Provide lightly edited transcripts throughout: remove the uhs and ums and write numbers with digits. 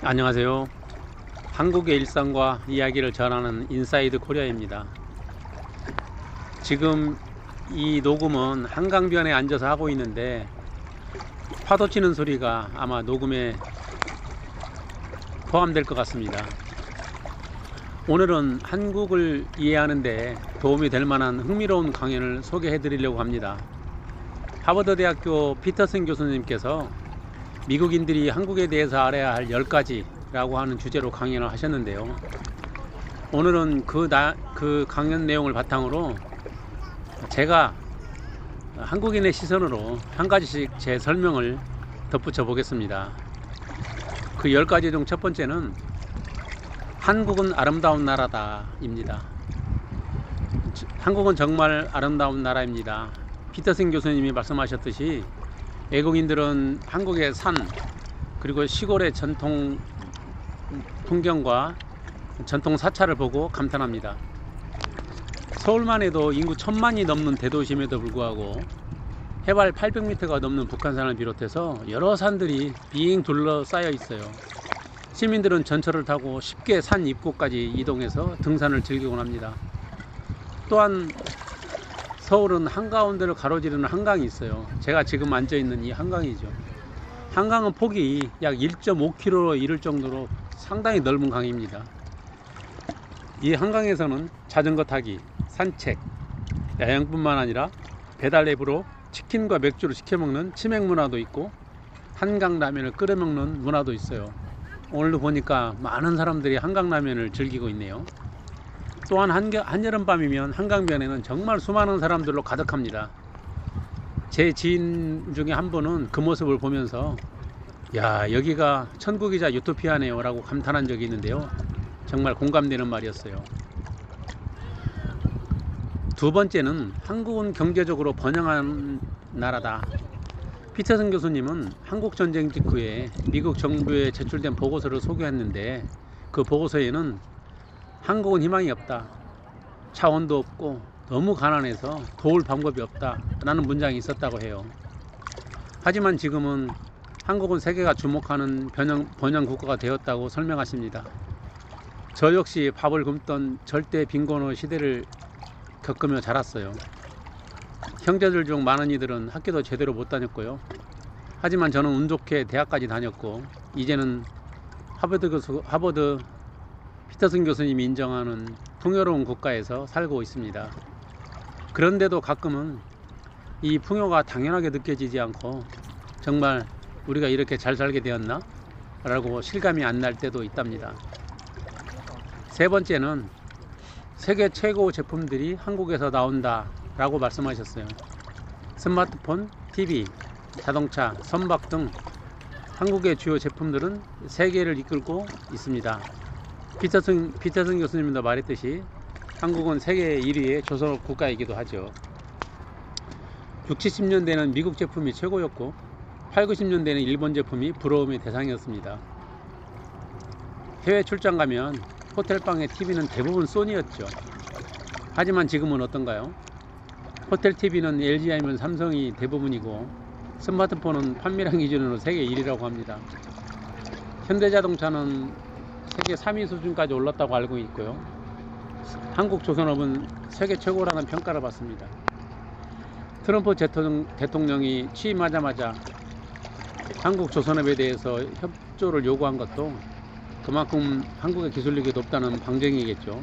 안녕하세요. 한국의 일상과 이야기를 전하는 인사이드 코리아입니다. 지금 이 녹음은 한강변에 앉아서 하고 있는데 파도 치는 소리가 아마 녹음에 포함될 것 같습니다. 오늘은 한국을 이해하는데 도움이 될 만한 흥미로운 강연을 소개해 드리려고 합니다. 하버드 대학교 피터슨 교수님께서 미국인들이 한국에 대해서 알아야 할 10가지 라고 하는 주제로 강연을 하셨는데요. 오늘은 그 강연 내용을 바탕으로 제가 한국인의 시선으로 한 가지씩 제 설명을 덧붙여 보겠습니다. 그 10가지 중 첫 번째는 한국은 아름다운 나라다 입니다. 한국은 정말 아름다운 나라입니다. 피터슨 교수님이 말씀하셨듯이 외국인들은 한국의 산 그리고 시골의 전통 풍경과 전통 사찰을 보고 감탄합니다. 서울만 해도 인구 1000만이 넘는 대도심에도 불구하고 해발 800m가 넘는 북한산을 비롯해서 여러 산들이 빙 둘러싸여 있어요. 시민들은 전철을 타고 쉽게 산 입구까지 이동해서 등산을 즐기곤 합니다. 또한 서울은 한가운데를 가로지르는 한강이 있어요. 제가 지금 앉아있는 이 한강이죠. 한강은 폭이 약 1.5km로 이를 정도로 상당히 넓은 강입니다. 이 한강에서는 자전거 타기, 산책, 야영뿐만 아니라 배달 앱으로 치킨과 맥주를 시켜 먹는 치맥 문화도 있고 한강 라면을 끓여 먹는 문화도 있어요. 오늘도 보니까 많은 사람들이 한강 라면을 즐기고 있네요. 또한 한여름밤이면 한강변에는 정말 수많은 사람들로 가득합니다. 제 지인 중에 한 분은 그 모습을 보면서 야, 여기가 천국이자 유토피아네요 라고 감탄한 적이 있는데요. 정말 공감되는 말이었어요. 두 번째는 한국은 경제적으로 번영한 나라다. 피터슨 교수님은 한국전쟁 직후에 미국 정부에 제출된 보고서를 소개했는데 그 보고서에는 한국은 희망이 없다, 차원도 없고 너무 가난해서 도울 방법이 없다 라는 문장이 있었다고 해요. 하지만 지금은 한국은 세계가 주목하는 번영 국가가 되었다고 설명하십니다. 저 역시 밥을 굶던 절대 빈곤의 시대를 겪으며 자랐어요. 형제들 중 많은 이들은 학교도 제대로 못 다녔고요. 하지만 저는 운 좋게 대학까지 다녔고 이제는 하버드 피터슨 교수님이 인정하는 풍요로운 국가에서 살고 있습니다. 그런데도 가끔은 이 풍요가 당연하게 느껴지지 않고 정말 우리가 이렇게 잘 살게 되었나? 라고 실감이 안 날 때도 있답니다. 세 번째는 세계 최고 제품들이 한국에서 나온다 라고 말씀하셨어요. 스마트폰, TV, 자동차, 선박 등 한국의 주요 제품들은 세계를 이끌고 있습니다. 피터슨 교수님도 말했듯이 한국은 세계 1위의 조선업 국가이기도 하죠. 60, 70년대는 미국 제품이 최고였고 8, 90년대는 일본 제품이 부러움의 대상이었습니다. 해외 출장 가면 호텔방의 TV는 대부분 소니였죠. 하지만 지금은 어떤가요? 호텔 TV는 LG 아니면 삼성이 대부분이고 스마트폰은 판매량 기준으로 세계 1위라고 합니다. 현대자동차는 세계 3위 수준까지 올랐다고 알고 있고요. 한국 조선업은 세계 최고라는 평가를 받습니다. 트럼프 대통령이 취임하자마자 한국 조선업에 대해서 협조를 요구한 것도 그만큼 한국의 기술력이 높다는 방증이겠죠.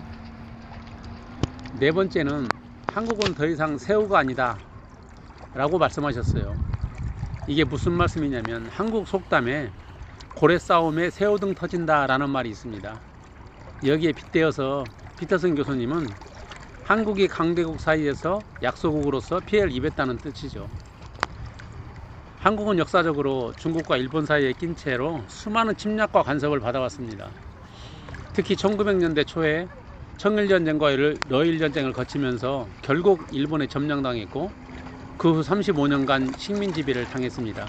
네 번째는 한국은 더 이상 새우가 아니다 라고 말씀하셨어요. 이게 무슨 말씀이냐면 한국 속담에 고래 싸움에 새우등 터진다 라는 말이 있습니다. 여기에 빗대어서 피터슨 교수님은 한국이 강대국 사이에서 약소국으로서 피해를 입었다는 뜻이죠. 한국은 역사적으로 중국과 일본 사이에 낀 채로 수많은 침략과 간섭을 받아왔습니다. 특히 1900년대 초에 청일전쟁과 러일전쟁을 거치면서 결국 일본에 점령당했고 그 후 35년간 식민지배를 당했습니다.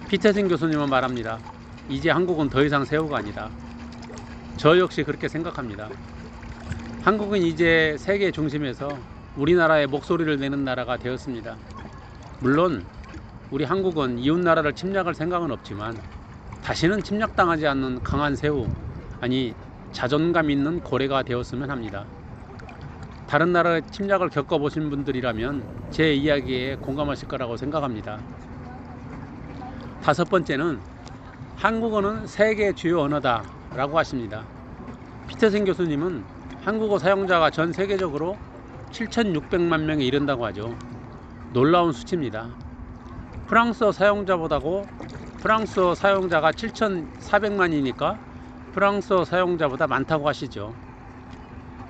피터슨 교수님은 말합니다. 이제 한국은 더 이상 새우가 아니다. 저 역시 그렇게 생각합니다. 한국은 이제 세계 중심에서 우리나라의 목소리를 내는 나라가 되었습니다. 물론 우리 한국은 이웃나라를 침략할 생각은 없지만 다시는 침략당하지 않는 강한 새우, 아니 자존감 있는 고래가 되었으면 합니다. 다른 나라의 침략을 겪어보신 분들이라면 제 이야기에 공감하실 거라고 생각합니다. 다섯 번째는 한국어는 세계 주요 언어다 라고 하십니다. 피터슨 교수님은 한국어 사용자가 전 세계적으로 7,600만 명에 이른다고 하죠. 놀라운 수치입니다. 프랑스어 사용자가 7,400만이니까 프랑스어 사용자보다 많다고 하시죠.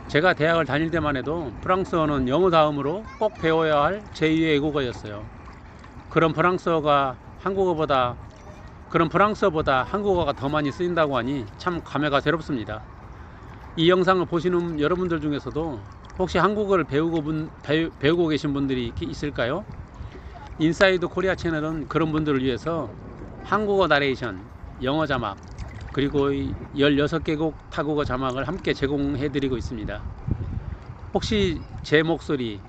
제가 대학을 다닐 때만 해도 프랑스어는 영어 다음으로 꼭 배워야 할 제2의 외국어였어요. 그런 프랑스어보다 한국어가 더 많이 쓰인다고 하니 참 감회가 새롭습니다. 이 영상을 보시는 여러분들 중에서도 혹시 한국어를 배우고 계신 분들이 있을까요? 인사이드 코리아 채널은 그런 분들을 위해서 한국어 나레이션, 영어 자막, 그리고 16개국 타국어 자막을 함께 제공해드리고 있습니다. 혹시 제 목소리,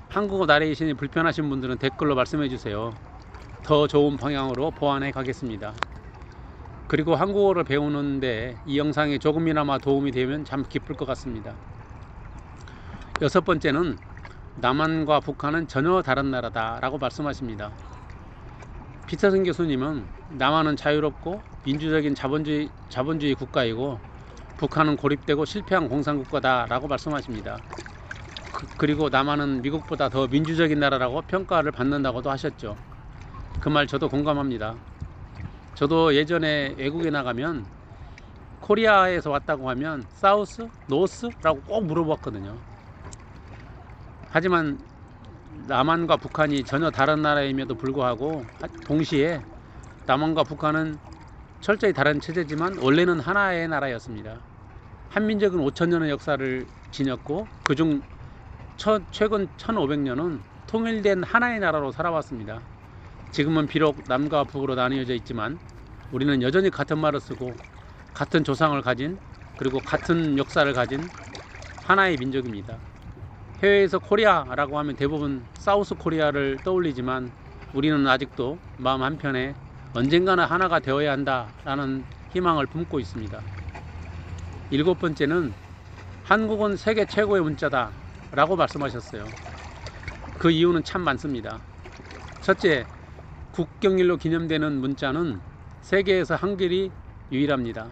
한국어 나레이션이 불편하신 분들은 댓글로 말씀해주세요. 더 좋은 방향으로 보완해 가겠습니다. 그리고 한국어를 배우는데 이 영상이 조금이나마 도움이 되면 참 기쁠 것 같습니다. 여섯 번째는 남한과 북한은 전혀 다른 나라다 라고 말씀하십니다. 피터슨 교수님은 남한은 자유롭고 민주적인 자본주의 국가이고 북한은 고립되고 실패한 공산국가다 라고 말씀하십니다. 그리고 남한은 미국보다 더 민주적인 나라라고 평가를 받는다고도 하셨죠. 그 말 저도 공감합니다. 저도 예전에 외국에 나가면 코리아에서 왔다고 하면 사우스? 노스? 라고 꼭 물어봤거든요. 하지만 남한과 북한이 전혀 다른 나라임에도 불구하고 동시에 남한과 북한은 철저히 다른 체제지만 원래는 하나의 나라였습니다. 한민족은 5,000년의 역사를 지녔고 그중 최근 1,500년은 통일된 하나의 나라로 살아왔습니다. 지금은 비록 남과 북으로 나뉘어져 있지만 우리는 여전히 같은 말을 쓰고 같은 조상을 가진, 그리고 같은 역사를 가진 하나의 민족입니다. 해외에서 코리아라고 하면 대부분 사우스 코리아를 떠올리지만 우리는 아직도 마음 한편에 언젠가는 하나가 되어야 한다라는 희망을 품고 있습니다. 일곱 번째는 한국은 세계 최고의 문자다 라고 말씀하셨어요. 그 이유는 참 많습니다. 첫째, 국경일로 기념되는 문자는 세계에서 한글이 유일합니다.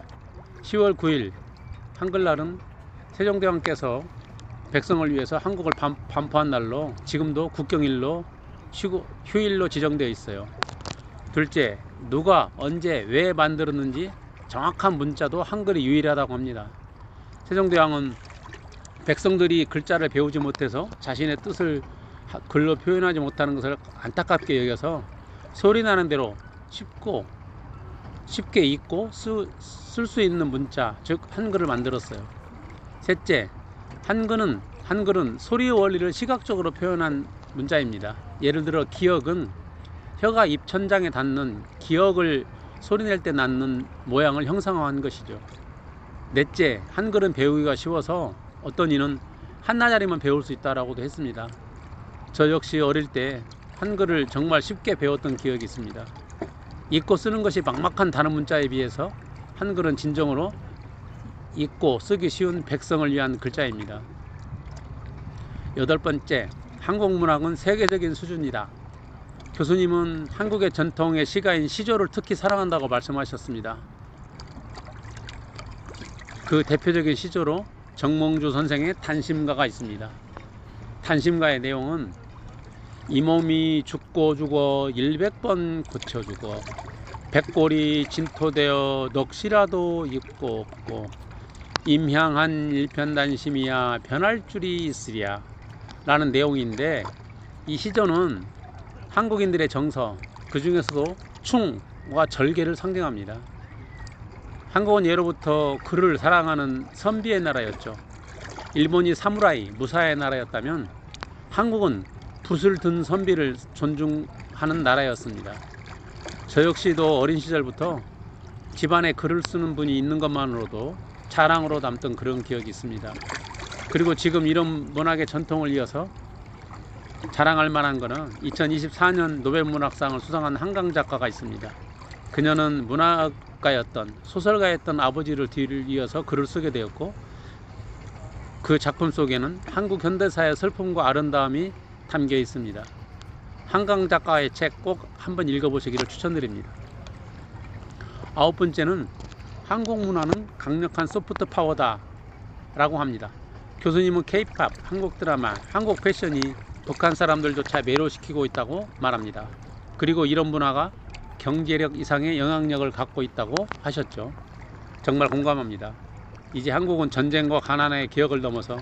10월 9일 한글날은 세종대왕께서 백성을 위해서 한국을 반포한 날로 지금도 국경일로 휴일로 지정되어 있어요. 둘째, 누가 언제 왜 만들었는지 정확한 문자도 한글이 유일하다고 합니다. 세종대왕은 백성들이 글자를 배우지 못해서 자신의 뜻을 글로 표현하지 못하는 것을 안타깝게 여겨서 소리나는 대로 쉽게 읽고 쓸 수 있는 문자, 즉 한글을 만들었어요. 셋째, 한글은 소리의 원리를 시각적으로 표현한 문자입니다. 예를 들어 기역은 혀가 입 천장에 닿는 기역을 소리낼 때 낳는 모양을 형상화한 것이죠. 넷째, 한글은 배우기가 쉬워서 어떤 이는 한나절이면 배울 수 있다라고도 했습니다. 저 역시 어릴 때 한글을 정말 쉽게 배웠던 기억이 있습니다. 읽고 쓰는 것이 막막한 다른 문자에 비해서 한글은 진정으로 읽고 쓰기 쉬운 백성을 위한 글자입니다. 여덟 번째, 한국 문학은 세계적인 수준이다. 교수님은 한국의 전통의 시가인 시조를 특히 사랑한다고 말씀하셨습니다. 그 대표적인 시조로 정몽주 선생의 단심가가 있습니다. 단심가의 내용은 이 몸이 죽고 죽어 100번 고쳐 죽어 백골이 진토되어 넋이라도 있고 없고 임향한 일편단심이야 변할 줄이 있으랴 라는 내용인데, 이 시조는 한국인들의 정서, 그 중에서도 충과 절개를 상징합니다. 한국은 예로부터 글을 사랑하는 선비의 나라였죠. 일본이 사무라이, 무사의 나라였다면 한국은 붓을 든 선비를 존중하는 나라였습니다. 저 역시도 어린 시절부터 집안에 글을 쓰는 분이 있는 것만으로도 자랑으로 남던 그런 기억이 있습니다. 그리고 지금 이런 문학의 전통을 이어서 자랑할 만한 것은 2024년 노벨문학상을 수상한 한강 작가가 있습니다. 그녀는 문학 작가였던 소설가였던 아버지를 뒤를 이어서 글을 쓰게 되었고, 그 작품 속에는 한국 현대사의 슬픔과 아름다움이 담겨 있습니다. 한강 작가의 책 꼭 한번 읽어보시기를 추천드립니다. 9번째는 한국 문화는 강력한 소프트 파워다 라고 합니다. 교수님은 K-팝, 한국 드라마, 한국 패션이 북한 사람들조차 매료시키고 있다고 말합니다. 그리고 이런 문화가 경제력 이상의 영향력을 갖고 있다고 하셨죠. 정말 공감합니다. 이제 한국은 전쟁과 가난의 기억을 넘어서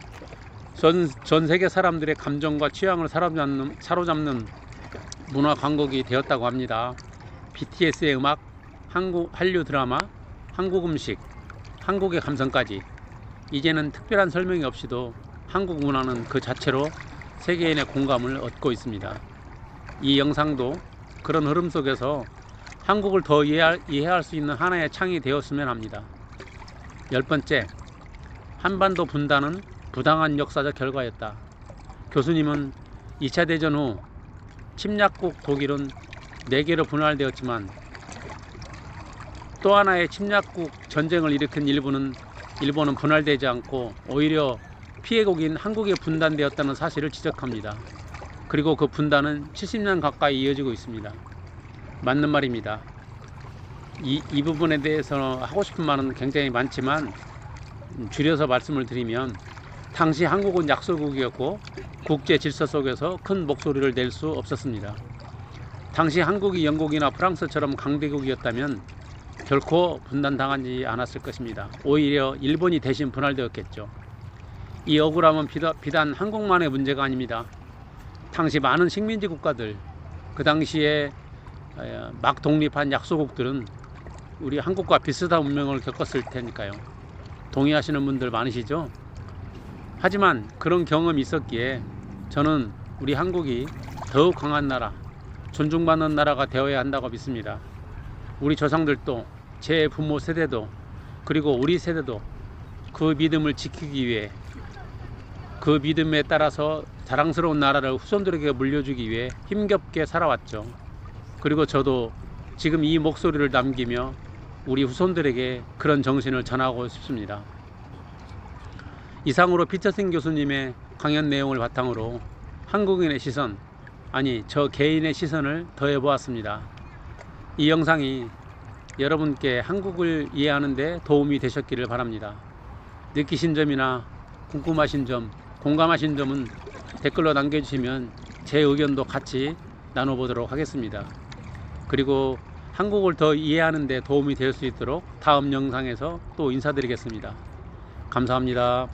전 세계 사람들의 감정과 취향을 사로잡는 문화 강국이 되었다고 합니다. BTS의 음악, 한류 드라마, 한국 음식, 한국의 감성까지 이제는 특별한 설명이 없이도 한국 문화는 그 자체로 세계인의 공감을 얻고 있습니다. 이 영상도 그런 흐름 속에서 한국을 더 이해할 수 있는 하나의 창이 되었으면 합니다. 10번째, 한반도 분단은 부당한 역사적 결과였다. 교수님은 2차 대전 후 침략국 독일은 4개로 분할되었지만 또 하나의 침략국 전쟁을 일으킨 일본은 분할되지 않고 오히려 피해국인 한국에 분단되었다는 사실을 지적합니다. 그리고 그 분단은 70년 가까이 이어지고 있습니다. 맞는 말입니다. 이 부분에 대해서 하고 싶은 말은 굉장히 많지만 줄여서 말씀을 드리면, 당시 한국은 약소국이었고 국제 질서 속에서 큰 목소리를 낼 수 없었습니다. 당시 한국이 영국이나 프랑스처럼 강대국이었다면 결코 분단당하지 않았을 것입니다. 오히려 일본이 대신 분할되었겠죠. 이 억울함은 비단 한국만의 문제가 아닙니다. 당시 많은 식민지 국가들, 그 당시에 막 독립한 약소국들은 우리 한국과 비슷한 운명을 겪었을 테니까요. 동의하시는 분들 많으시죠? 하지만 그런 경험이 있었기에 저는 우리 한국이 더욱 강한 나라, 존중받는 나라가 되어야 한다고 믿습니다. 우리 조상들도, 제 부모 세대도, 그리고 우리 세대도 그 믿음을 지키기 위해, 그 믿음에 따라서 자랑스러운 나라를 후손들에게 물려주기 위해 힘겹게 살아왔죠. 그리고 저도 지금 이 목소리를 남기며 우리 후손들에게 그런 정신을 전하고 싶습니다. 이상으로 피터슨 교수님의 강연 내용을 바탕으로 한국인의 시선, 아니 저 개인의 시선을 더해 보았습니다. 이 영상이 여러분께 한국을 이해하는 데 도움이 되셨기를 바랍니다. 느끼신 점이나 궁금하신 점, 공감하신 점은 댓글로 남겨주시면 제 의견도 같이 나눠보도록 하겠습니다. 그리고 한국을 더 이해하는 데 도움이 될 수 있도록 다음 영상에서 또 인사드리겠습니다. 감사합니다.